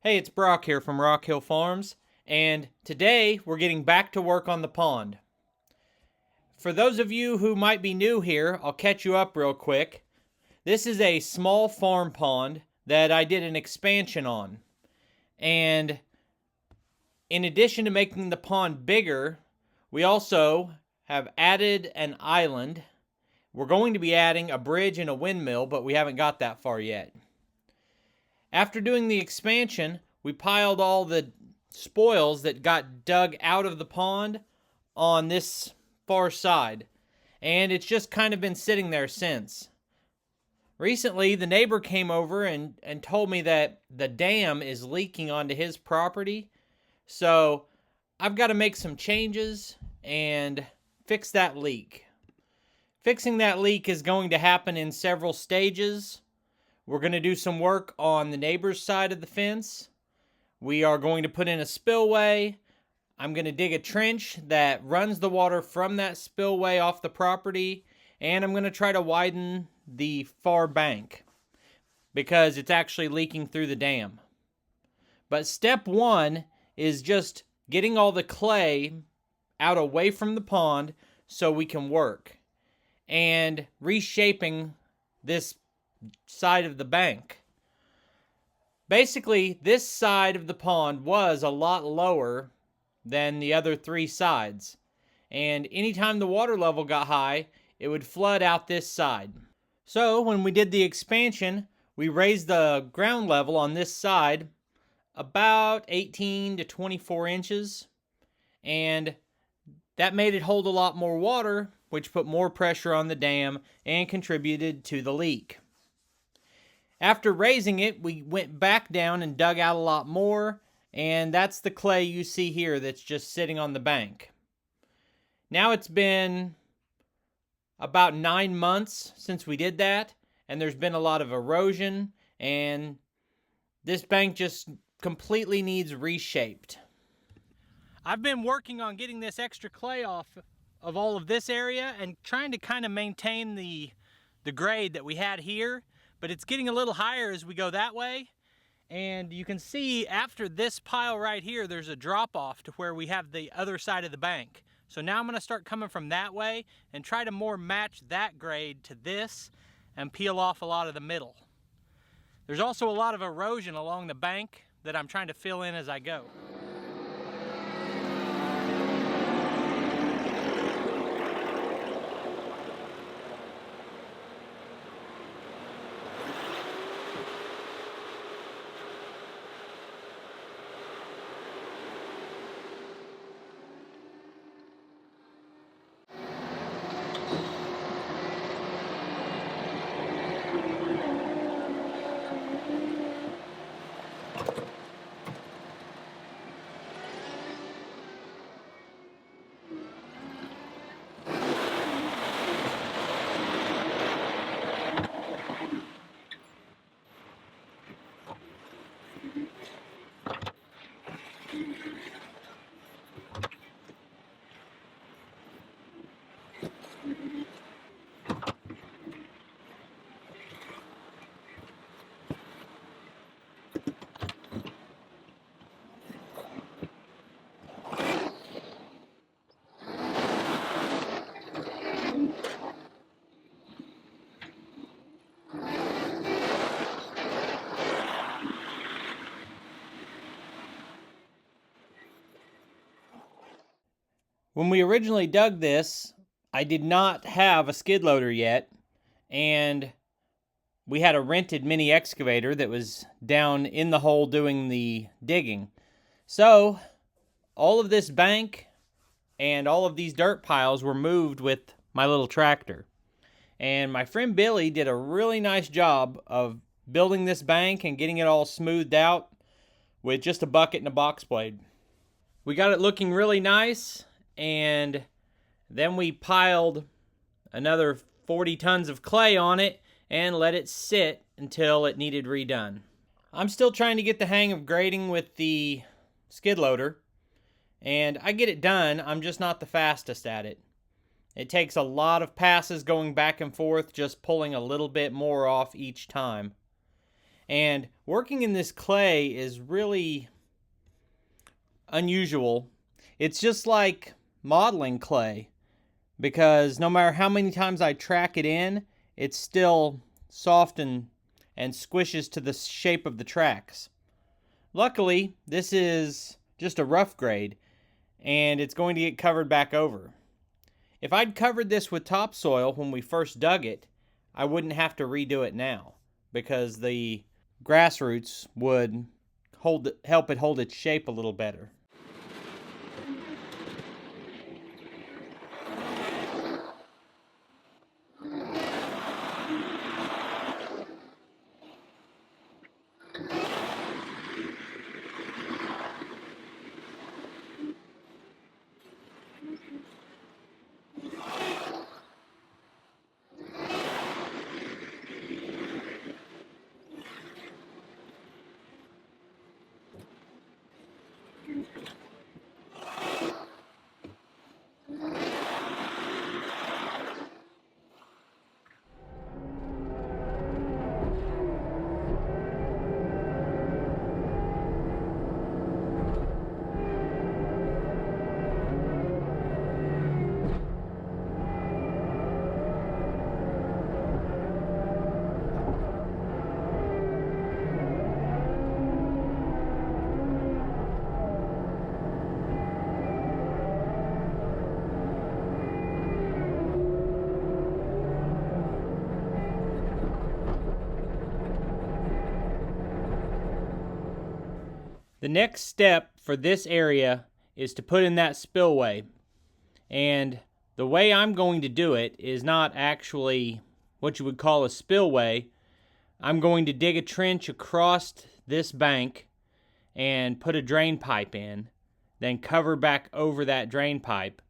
Hey, it's Brock here from Rock Hill Farms, and today we're getting back to work on the pond. For those of you who might be new here, I'll catch you up real quick. This is a small farm pond that I did an expansion on. And in addition to making the pond bigger, we also have added an island. We're going to be adding a bridge and a windmill, but we haven't got that far yet. After doing the expansion, we piled all the spoils that got dug out of the pond on this far side, and it's just kind of been sitting there since. Recently, the neighbor came over and told me that the dam is leaking onto his property, so I've got to make some changes and fix that leak. Fixing that leak is going to happen in several stages. We're going to do some work on the neighbor's side of the fence. We are going to put in a spillway. I'm going to dig a trench that runs the water from that spillway off the property, and I'm going to try to widen the far bank because it's actually leaking through the dam. But step one is just getting all the clay out away from the pond so we can work, and reshaping this side of the bank. Basically, this side of the pond was a lot lower than the other three sides, and anytime the water level got high, it would flood out this side. So when we did the expansion, we raised the ground level on this side about 18 to 24 inches, and that made it hold a lot more water, which put more pressure on the dam and contributed to the leak. After raising it, we went back down and dug out a lot more, and that's the clay you see here that's just sitting on the bank. Now it's been about 9 months since we did that, and there's been a lot of erosion, and this bank just completely needs reshaped. I've been working on getting this extra clay off of all of this area and trying to kind of maintain the grade that we had here. But it's getting a little higher as we go that way. And you can see after this pile right here, there's a drop off to where we have the other side of the bank. So now I'm gonna start coming from that way and try to more match that grade to this and peel off a lot of the middle. There's also a lot of erosion along the bank that I'm trying to fill in as I go. When we originally dug this, I did not have a skid loader yet, and we had a rented mini excavator that was down in the hole doing the digging. So all of this bank and all of these dirt piles were moved with my little tractor. And my friend Billy did a really nice job of building this bank and getting it all smoothed out with just a bucket and a box blade. We got it looking really nice, and then we piled another 40 tons of clay on it and let it sit until it needed redone. I'm still trying to get the hang of grading with the skid loader, and I get it done. I'm just not the fastest at it. It takes a lot of passes going back and forth, just pulling a little bit more off each time. And working in this clay is really unusual. It's just like modeling clay, because no matter how many times I track it in, it's still soft and squishes to the shape of the tracks. Luckily, this is just a rough grade, and it's going to get covered back over. If I'd covered this with topsoil when we first dug it, I wouldn't have to redo it now, because the grass roots would help it hold its shape a little better. The next step for this area is to put in that spillway. And the way I'm going to do it is not actually what you would call a spillway. I'm going to dig a trench across this bank and put a drain pipe in, then cover back over that drain pipe.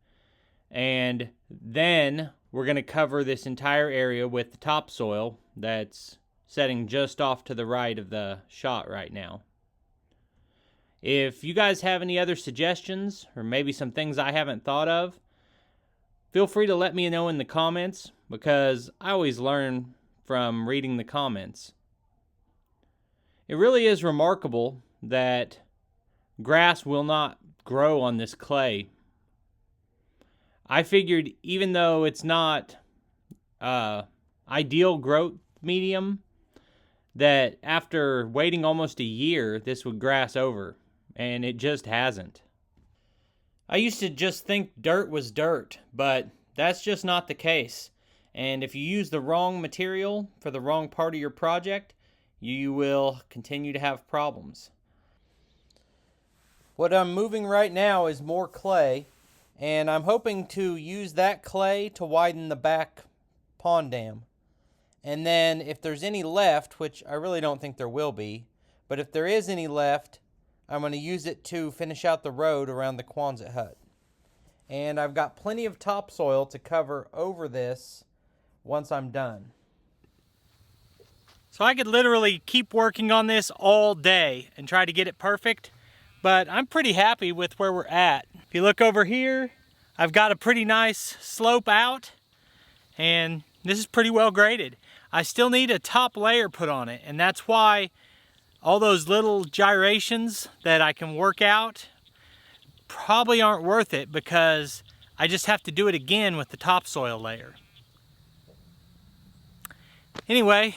And then we're going to cover this entire area with the topsoil that's setting just off to the right of the shot right now. If you guys have any other suggestions, or maybe some things I haven't thought of, feel free to let me know in the comments, because I always learn from reading the comments. It really is remarkable that grass will not grow on this clay. I figured even though it's not ideal growth medium, that after waiting almost a year, this would grass over. And it just hasn't. I used to just think dirt was dirt, but that's just not the case. And if you use the wrong material for the wrong part of your project, you will continue to have problems. What I'm moving right now is more clay, and I'm hoping to use that clay to widen the back pond dam. And then if there's any left, which I really don't think there will be, but if there is any left, I'm going to use it to finish out the road around the Quonset hut. And I've got plenty of topsoil to cover over this once I'm done. So I could literally keep working on this all day and try to get it perfect, but I'm pretty happy with where we're at. If you look over here, I've got a pretty nice slope out, and this is pretty well graded. I still need a top layer put on it, and that's why all those little gyrations that I can work out probably aren't worth it, because I just have to do it again with the topsoil layer. Anyway,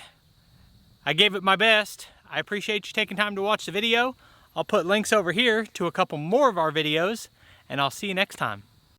I gave it my best. I appreciate you taking time to watch the video. I'll put links over here to a couple more of our videos, and I'll see you next time.